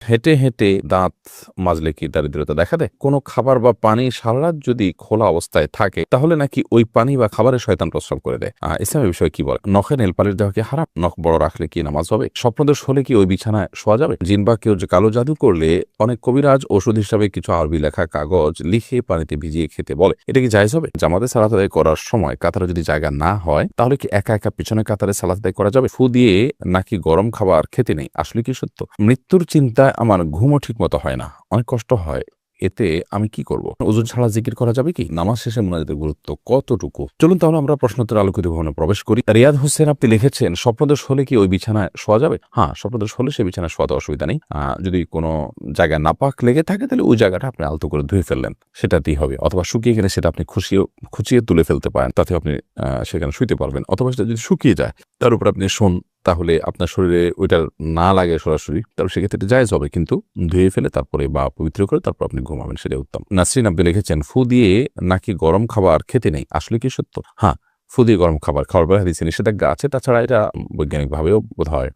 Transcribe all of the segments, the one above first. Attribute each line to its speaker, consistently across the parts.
Speaker 1: হেঁটে হেঁটে দাঁত মাজলে কি দারিদ্রতা দেখা দেয়? কোনো খাবার বা পানি সারা রাত যদি খোলা অবস্থায় থাকে তাহলে নাকি ওই পানি বা খাবারে শয়তান প্রস্রাব করে দেয়। ইসলামের বিষয়ে কি বলে? নখে নেল পালিশ দেওয়া কি হারাম? নখ বড় রাখলে কি নামাজ হবে? স্বপ্নদোষ হলে কি ওই বিছানায় শোয়া যাবে? জিন বা কেউ যে কালো জাদু করলে অনেক কবিরাজ ওষুধ হিসাবে কিছু আরবি লেখা কাগজ লিখে পানিতে ভিজিয়ে খেতে বলে, এটা কি জায়েজ হবে? জামাতে সালাত আদায় করার সময় কাতারে যদি জায়গা না হয় তাহলে কি একা একা পিছনে কাতারে সালাত আদায় করা যাবে? ফু দিয়ে নাকি গরম খাবার খেতে নেই, আসলে কি সত্য? মৃত্যুর চিন্তায় আমার ঘুমও ঠিক মতো হয় না, অনেক কষ্ট হয়, এতে আমি কি করব? ওযু ছাড়া জিকির করা যাবে কি? নামাজ শেষে মুনাজাতের গুরুত্ব কতটুকু? চলুন তাহলে আমরা প্রশ্নোত্তর আলোকিত ভবনে প্রবেশ করি। রিয়াদ হোসেন আপনি লিখেছেন, স্বপ্নদোষ হলে কি ওই বিছানায় শোয়া যাবে? হ্যাঁ, স্বপ্নদোষ হলে সেই বিছানায় শোয়াতে অসুবিধা নেই। যদি কোনো জায়গায় নাপাক লেগে থাকে তাহলে ওই জায়গাটা আপনি আলতো করে ধুয়ে ফেললেন, সেটাতেই হবে। অথবা শুকিয়ে গেলে সেটা আপনি খুঁচিয়ে তুলে ফেলতে পারেন, তাতে আপনি সেখানে শুইতে পারবেন। অথবা সেটা যদি শুকিয়ে যায় তার উপর আপনি শোন, তাহলে আপনার শরীরে ওইটা না লাগে সরাসরি, তাহলে সেক্ষেত্রে এটা জায়েজ হবে। কিন্তু ধুয়ে ফেলে তারপরে বা পবিত্র করে তারপর আপনি ঘুমাবেন, সেটাই উত্তম। নাসরিন আপনি লিখেছেন, ফু দিয়ে নাকি গরম খাবার খেতে নেই, আসলে কি সত্য? হ্যাঁ, ফু দিয়ে গরম খাবার খাওয়ার পরে হাদিসে নিষেধাজ্ঞা আছে। তাছাড়া এটা বৈজ্ঞানিকভাবেও বোধহয়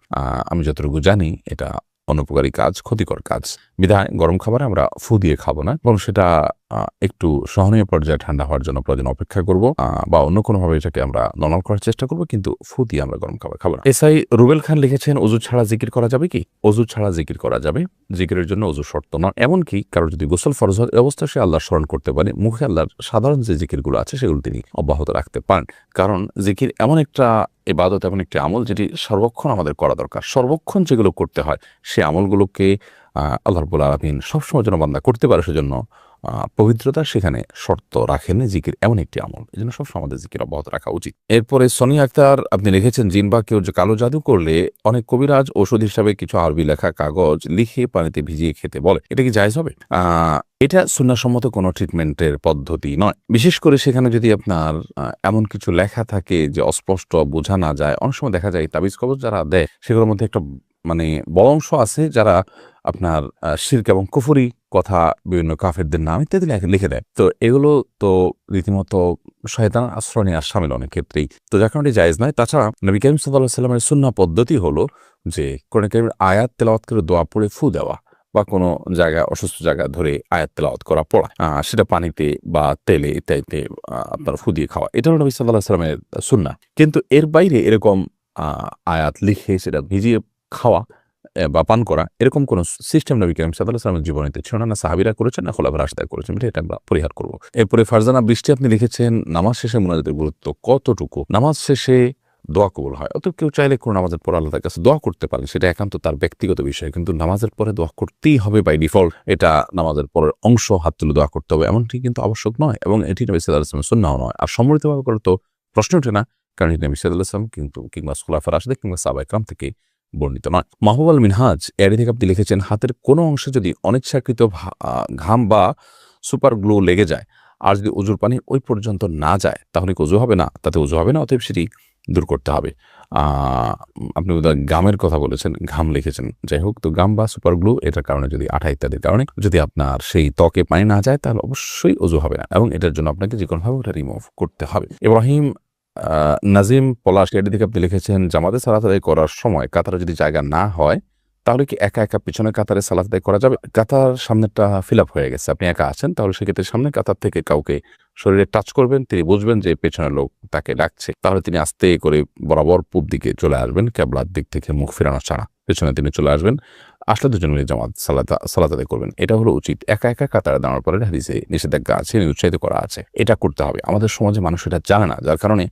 Speaker 1: আমি যতটুকু জানি এটা অনুপকারী কাজ, ক্ষতিকর কাজ। বিধায় গরম খাবারে আমরা ফু দিয়ে খাবো না, এবং সেটা একটু সহনীয় পর্যায়ে ঠান্ডা হওয়ার জন্য প্রয়োজন অপেক্ষা করব, বা অন্য কোনোভাবে এটাকে আমরা নরমাল করার চেষ্টা করব, কিন্তু ফু দিয়ে আমরা গরম খাবার খাবো না। এসআই রুবেল খান লিখেছেন, অজু ছাড়া জিকির করা যাবে কি? অজু ছাড়া জিকির করা যাবে। জিকিরের জন্য অজু শর্ত নয়। এমনকি কারো যদি গোসল ফরজ হয় অবস্থায় সে আল্লাহর স্মরণ করতে পারে, মুখে আল্লাহর সাধারণ যে জিকিরগুলো আছে সেগুলো তিনি অব্যাহত রাখতে পারেন। কারণ জিকির এমন একটা ইবাদত, এমন একটি আমল যেটি সর্বক্ষণ আমাদের করা দরকার। সর্বক্ষণ যেগুলো করতে হয় সে আমলগুলোকে আল্লাহ রাব্বুল আলামিন সবসময় যেন বান্দা করতে পারে, সেজন্য পবিত্রতা সেখানে শর্ত রাখেন। জিকির এমন একটি আমল, এই জন্য সবসময় আমাদের জিকির অব্যাহত রাখা উচিত। এরপরে সোনিয়া আক্তার আপনি লিখেছেন, জিন বা কেউ যে কালো জাদু করলে অনেক কবিরাজ ওষুধ হিসাবে কিছু আরবি লেখা কাগজ লিখে পানিতে ভিজিয়ে খেতে বলে, এটা কি জায়েজ হবে? এটা সুন্নাহসম্মত কোনো ট্রিটমেন্টের পদ্ধতি নয়। বিশেষ করে সেখানে যদি আপনার এমন কিছু লেখা থাকে যে অস্পষ্ট, বোঝা না যায়। অনেক সময় দেখা যায় তাবিজ কবজ যারা দেয় সেগুলোর মধ্যে একটা মানে বড় অংশ আছে যারা আপনার শিরক এবং কুফরি কথা, বিভিন্ন কাফেরদের নাম ইত্যাদি লিখে দেয়। তো এগুলো তো রীতিমতো শয়তানের আশ্রয় নেওয়ার শামিল অনেক ক্ষেত্রেই। তো যার কারণে জায়েজ নয়। তাছাড়া নবী করিম সাল্লাল্লাহু আলাইহি ওয়াসাল্লামের সুন্নাহ পদ্ধতি হলো যে কোরআন কারীমের আয়াত তেলাওয়াত করে দোয়া পড়ে ফু দেওয়া, বা কোনো জায়গায় অসুস্থ জায়গা ধরে আয়াত তেলাওয়াত করা পড়া, সেটা পানিতে বা তেলে ইত্যাদিতে আপনার ফু দিয়ে খাওয়া। এটা হলো নবী সাল্লাল্লাহু আলাইহি ওয়াসাল্লামের সুন্নাহ। কিন্তু এর বাইরে এরকম আয়াত লিখে সেটা ভিজিয়ে খাওয়া বা পান করা, এরকম কোন সিস্টেম নবী করিম সাল্লাল্লাহু আলাইহি ওয়াসাল্লামের জীবনীতে ছিল না। না সাহাবীরা করেছেন, না খোলাফায়ে রাশিদা করেছেন। এটা আমরা পরিহার করব। এরপরে ফারজানা বৃষ্টি আপনি লিখেছেন, নামাজ শেষে মুনাজাতের গুরুত্ব কতটুকু? নামাজ শেষে দোয়া কবুল হয়। অতএব কেউ চাইলে কোনো নামাজের পর আল্লাহর কাছে দোয়া করতে পারেন, সেটা একান্ত তার ব্যক্তিগত বিষয়। কিন্তু নামাজের পরে দোয়া করতেই হবে বাই ডিফল্ট, এটা নামাজের পরের অংশ, হাত তুলে দোয়া করতে হবে এমনটি কিন্তু আবশ্যক নয়, এবং এটি নবী সাল্লাল্লাহু আলাইহি ওয়াসাল্লামের সুন্নাহও নয়। আর সম্মিলিতভাবে করার তো প্রশ্ন ওঠে না, কারণ নবী সাল্লাল্লাহু আলাইহি ওয়াসাল্লাম কিন্তু কিংবা খোলাফায়ে রাশিদা কিংবা সাহাবায়ে কেরাম থেকে বর্ণিত নয়। মাহবুব আল মিনহাজ এর থেকে আপনি লিখেছেন, হাতের কোনো অংশে যদি অনিচ্ছাকৃত ঘাম বা সুপার গ্লু লেগে যায়, আর যদি অজুর পানি ওই পর্যন্ত না যায় তাহলে কি অজু হবে না? তাতে অজু হবে না, অতএব সেটি দূর করতে হবে। আপনি বোধহয় গামের কথা বলেছেন, ঘাম লিখেছেন। যাই হোক, তো গাম বা সুপার গ্লু এটার কারণে যদি আঠা ইত্যাদির কারণে যদি আপনার সেই ত্বকে পানি না যায় তাহলে অবশ্যই অজু হবে না, এবং এটার জন্য আপনাকে যেকোনোভাবে ওটা রিমুভ করতে হবে। ইব্রাহিম নাজিম পলাশ এর দিকে আপনি লিখেছেন, জামাতে সালাত আদায় করার সময় কাতারে যদি জায়গা না হয় তাহলে কি একা একা পিছনের কাতারে সালাত আদায় করা যাবে? কাতার সামনেরটা ফিল আপ হয়ে গেছে, আপনি একা আছেন, তাহলে সেক্ষেত্রে সামনের কাতার থেকে কাউকে শরীরে টাচ করবেন, তিনি বুঝবেন যে পেছনের লোক তাকে ডাকছে, তাহলে তিনি আস্তে করে বরাবর পূব দিকে চলে আসবেন, কেবলার দিক থেকে মুখ ফেরানো ছাড়া পেছনে তিনি চলে আসবেন, আসলে দুজন মিলে জামাত সালাত আদায় করবেন। এটা হলো উচিত। একা একা কাতারে দাঁড়ানোর পরে হাদিসে নিষেধাজ্ঞা আছে, উৎসাহিত করা আছে, এটা করতে হবে। আমাদের সমাজে মানুষ এটা জানে না, যার কারণে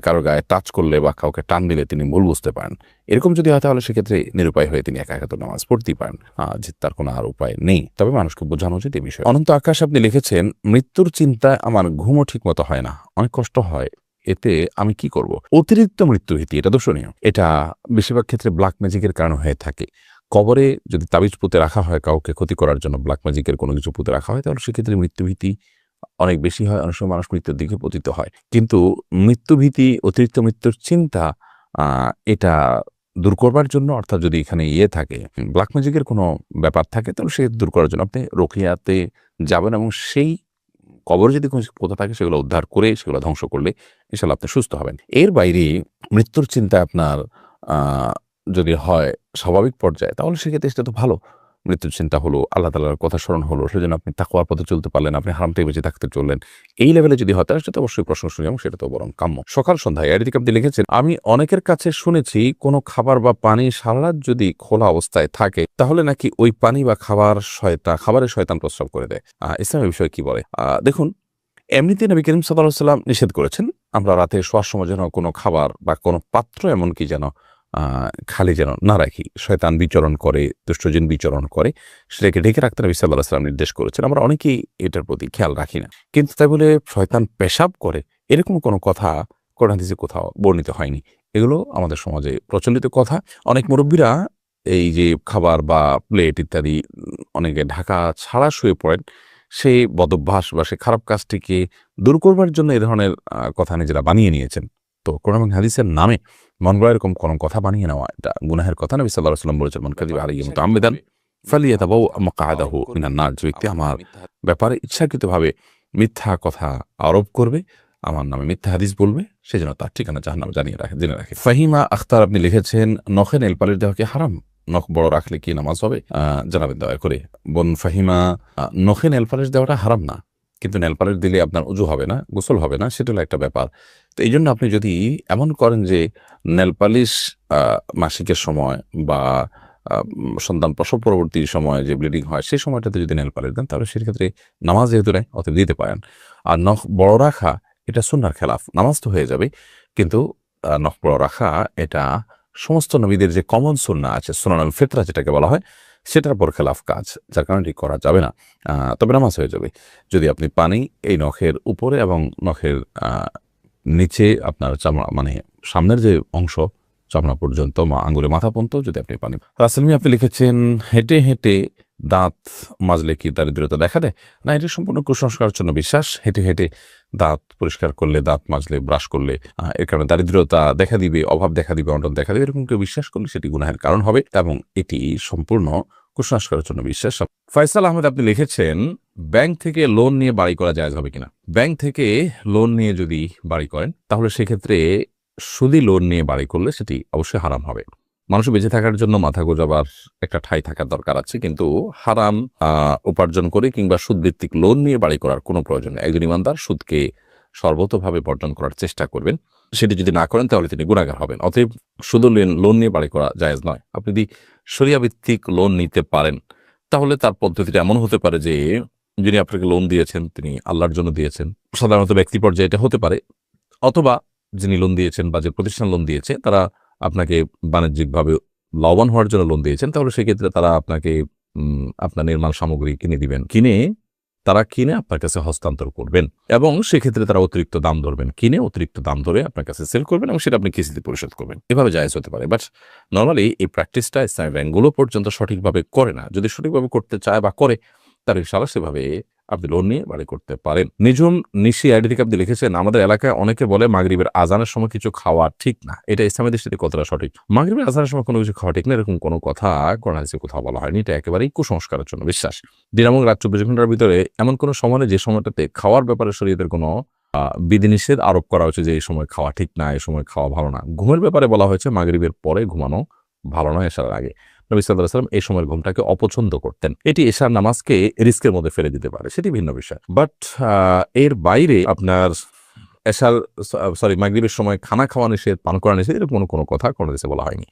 Speaker 1: কারো গায়ে টাচ করলে বা কাউকে টান দিলে তিনি ভুল বুঝতে পারেন। এরকম যদি হয় তাহলে সেক্ষেত্রে নিরুপায় হয়ে তিনি একা একা তো নামাজ পড়তেই পারেন, যে তার কোনো আর উপায় নেই। তবে মানুষকে বোঝানো উচিত এই বিষয়ে। অনন্ত আকাশ আপনি লিখেছেন, মৃত্যুর চিন্তায় আমার ঘুমও ঠিক মতো হয় না, অনেক কষ্ট হয়, এতে আমি কি করব? অতিরিক্ত মৃত্যুভীতি এটা দোষণীয়। এটা বেশিরভাগ ক্ষেত্রে ব্ল্যাক ম্যাজিকের কারণে হয়ে থাকে। কবরে যদি তাবিজ পুঁতে রাখা হয় কাউকে ক্ষতি করার জন্য, ব্ল্যাক ম্যাজিকের কোনো কিছু পুঁতে রাখা হয়, তাহলে সেক্ষেত্রে মৃত্যুভীতি অনেক বেশি হয়। অনেক সময় মানুষ মৃত্যুর দিকে পতিত হয়। কিন্তু মৃত্যুভীতি, অতিরিক্ত মৃত্যুর চিন্তা, এটা দূর করবার জন্য, অর্থাৎ যদি এখানে থাকে, ব্ল্যাক ম্যাজিকের কোনো ব্যাপার থাকে, তাহলে সে দূর করার জন্য আপনি রুকিয়াতে যাবেন, এবং সেই কবরে যদি কোনো কোথা থাকে সেগুলো উদ্ধার করে সেগুলো ধ্বংস করলে ইনশাআল্লাহ আপনি সুস্থ হবেন। এর বাইরে মৃত্যুর চিন্তা আপনার যদি হয় স্বাভাবিক পর্যায়ে, তাহলে সেক্ষেত্রে সেটা তো ভালো। মৃত্যুর চিন্তা হলো, আল্লাহ তাআলার কথা স্মরণ হলো, সেজন্য আপনি তাকওয়ার পথে চলতে পারলেন, আপনি হারাম থেকে বেঁচে থাকতে চললেন। এই লেভেলে যদি হয় তাহলে সেটা অবশ্যই প্রশংসনীয় এবং সেটা তো বরং কাম্য। সকাল সন্ধ্যায় এদিকে আপনি লিখেছেন, আমি অনেকের কাছে শুনেছি কোনো খাবার বা পানি সারারাত যদি খোলা অবস্থায় থাকে তাহলে নাকি ওই পানি বা খাবারের শয়তান প্রস্রাব করে দেয়। ইসলামের বিষয়ে কি বলে? দেখুন, এমনিতে নবী করিম সাল্লাল্লাহু আলাইহি ওয়াসাল্লাম নিষেধ করেছেন আমরা রাতে শোয়ার সময় যেন কোনো খাবার বা কোনো পাত্র এমনকি যেন খালি যেন না রাখি। শয়তান বিচরণ করে, দুষ্টজিন বিচরণ করে, সেটাকে ঢেকে রাখতে নবী সাল্লাল্লাহু আলাইহি ওয়াসাল্লাম নির্দেশ করেছেন। আমরা অনেকেই এটার প্রতি খেয়াল রাখি না। কিন্তু তাই বলে শয়তান পেশাব করে এরকম কোনো কথা কোরআন হাদিসে কোথাও বর্ণিত হয়নি। এগুলো আমাদের সমাজে প্রচলিত কথা। অনেক মুরব্বীরা এই যে খাবার বা প্লেট ইত্যাদি অনেকে ঢাকা ছাড়া শুয়ে পড়েন। সেই বদভ্যাস বা সেই খারাপ কাজটিকে দূর করবার জন্য এ ধরনের কথা নিজেরা বানিয়ে নিয়েছেন। তো কোরআন এবং হাদিসের নামে মন গড়া এরকম কোনো কথা বানিয়ে নেওয়া এটা গুনাহের কথা। নবী সাল্লাল্লাহু আলাইহি ওয়াসাল্লাম বলেছেন, মান কাযিবা আলাইহি মুতাআম্মিদান ফালিয়াতাবাওয়া মাকআদাহু মিনান নার। যে ব্যক্তি আমার ব্যাপারে ইচ্ছাকৃতভাবে মিথ্যা কথা আরোপ করবে, আমার নামে মিথ্যা হাদিস বলবে, সেজন্য তার ঠিকানা জাহান্নাম জেনে রাখে। ফাহিমা আখতার আপনি লিখেছেন, নখে নেল পালিশ দেওয়া কি হারাম? নখ বড় রাখলে কি নামাজ হবে? জানাবেন দয়া করে। বোন ফাহিমা, নখে নেল পালিশ দেওয়াটা হারাম না, কিন্তু নেল পালিশ দিলে আপনার উজু হবে না, গোসল হবে না, সেটা হলো একটা ব্যাপার। তো এই জন্য আপনি যদি এমন করেন যে নেল পালিশ মাসিকের সময় বা সন্তান প্রসব পরবর্তী সময় যে ব্লিডিং হয় সেই সময়টাতে যদি নেল পালিশ দেন তাহলে সেক্ষেত্রে নামাজ যেহেতু নেই অতএব দিতে পারেন। আর নখ বড় রাখা এটা সুন্নাহর খেলাফ, নামাজ তো হয়ে যাবে, কিন্তু নখ বড় রাখা এটা সমস্ত নবীদের যে কমন সুন্নাহ আছে, সুনানুল ফিতরা যেটাকে বলা হয়, সেটার পর খেলাফ কাজ, যার কারণে এটি করা যাবে না। তবে নামাজ হয়ে যাবে যদি আপনি পানি এই নখের উপরে এবং নখের নিচে আপনার চামড়া মানে সামনের যে অংশ চামড়া পর্যন্ত আঙ্গুলের মাথা পর্যন্ত যদি আপনি পানি। রাসেলমি আপনি লিখেছেন, হেঁটে হেঁটে দাঁত মাজলে কি দারিদ্রতা দেখা দেয়? না, এটা সম্পূর্ণ কুসংস্কারের জন্য বিশ্বাস। হেঁটে হেঁটে দাঁত পরিষ্কার করলে, দাঁত মাজলে, ব্রাশ করলে এর কারণে দারিদ্রতা দেখা দিবে, অভাব দেখা দিবে, অনটন দেখা দিবে, এরকম কেউ বিশ্বাস করলে সেটি গুনাহের কারণ হবে এবং এটি সম্পূর্ণ কুসংস্কারের জন্য বিশ্বাস। ফয়সাল আহমেদ আপনি লিখেছেন, ব্যাংক থেকে লোন নিয়ে বাড়ি করা জায়েজ হবে কিনা? ব্যাংক থেকে লোন নিয়ে যদি বাড়ি করেন তাহলে সেক্ষেত্রে সুদি লোন নিয়ে বাড়ি করলে সেটি অবশ্যই হারাম হবে। মানুষ বেঁচে থাকার জন্য মাথা গোজাবার একটা ঠাঁই থাকার দরকার আছে, কিন্তু হারাম উপার্জন করে কিংবা সুদভিত্তিক লোন নিয়ে বাড়ি করার কোনো প্রয়োজন নেই। একজন ইমানদার সুদকে সর্বতভাবে বর্জন করার চেষ্টা করবেন, সেটি যদি না করেন তাহলে তিনি গুনাহগার হবেন। অতএব শুধু লোন নিয়ে বাড়ি করা জায়েজ নয়। আপনি যদি শরিয়া ভিত্তিক লোন নিতে পারেন তাহলে তার পদ্ধতিটা এমন হতে পারে যে যিনি আপনাকে লোন দিয়েছেন তিনি আল্লাহর জন্য দিয়েছেন, সাধারণত ব্যক্তি পর্যায়ে এটা হতে পারে, অথবা যিনি লোন দিয়েছেন বা যে প্রতিষ্ঠান লোন দিয়েছে তারা আপনাকে বাণিজ্যিকভাবে লাভবান হওয়ার জন্য লোন দিয়েছেন, তাহলে সেক্ষেত্রে তারা আপনাকে আপনার নির্মাণ সামগ্রী কিনে দিবেন, তারা কিনে আপনার কাছে হস্তান্তর করবেন এবং সেক্ষেত্রে তারা অতিরিক্ত দাম ধরবেন, কিনে অতিরিক্ত দাম ধরে আপনার কাছে সেল করবেন এবং সেটা আপনি কিস্তিতে পরিশোধ করবেন। এভাবে জায়েজ হতে পারে, বাট নর্মালি এই প্র্যাকটিসটা ইসলামী ব্যাংকগুলো পর্যন্ত সঠিকভাবে করে না। যদি সঠিকভাবে করতে চায় বা করে তার ইনশাআল্লাহ সেভাবে আপনি লোন নিয়ে বাড়ি করতে পারেন। নিজুম নিশি আইডি থেকে আপনি লিখেছেন, আমাদের এলাকায় অনেকে বলে মাগরিবের আজানের সময় কিছু খাওয়া ঠিক না, এটা ইসলামের দৃষ্টিতে কতটা সঠিক? মাগরিবের আজানের সময় কোনো কিছু খাওয়া ঠিক না এরকম কোনো কথা কোরআন হাদিসে কোথাও বলা হয়নি। এটা একেবারেই কুসংস্কারের জন্য বিশ্বাস। দিন এবং রাত 24 ঘন্টার ভিতরে এমন কোনো সময় নেই যে সময়টাতে খাওয়ার ব্যাপারে শরীয়তের কোনো বিধিনিষেধ আরোপ করা হয়েছে যে এই সময় খাওয়া ঠিক না, এই সময় খাওয়া ভালো না। ঘুমের ব্যাপারে বলা হয়েছে মাগরিবের পরে ঘুমানো ভালো নয়, এশার আগে। নবী সাল্লাল্লাহু আলাইহি ওয়াসাল্লাম এই সময়ের ঘুমটাকে অপছন্দ করতেন। এটি এশার নামাজকে রিস্কের মধ্যে ফেলে দিতে পারে, সেটি ভিন্ন বিষয়। বাট এর বাইরে আপনার মাগরিবের সময় খানা খাওয়া নিষেধ, পান করা নিষেধ, এরকম কোনো কথা কোন দেশে বলা হয়নি।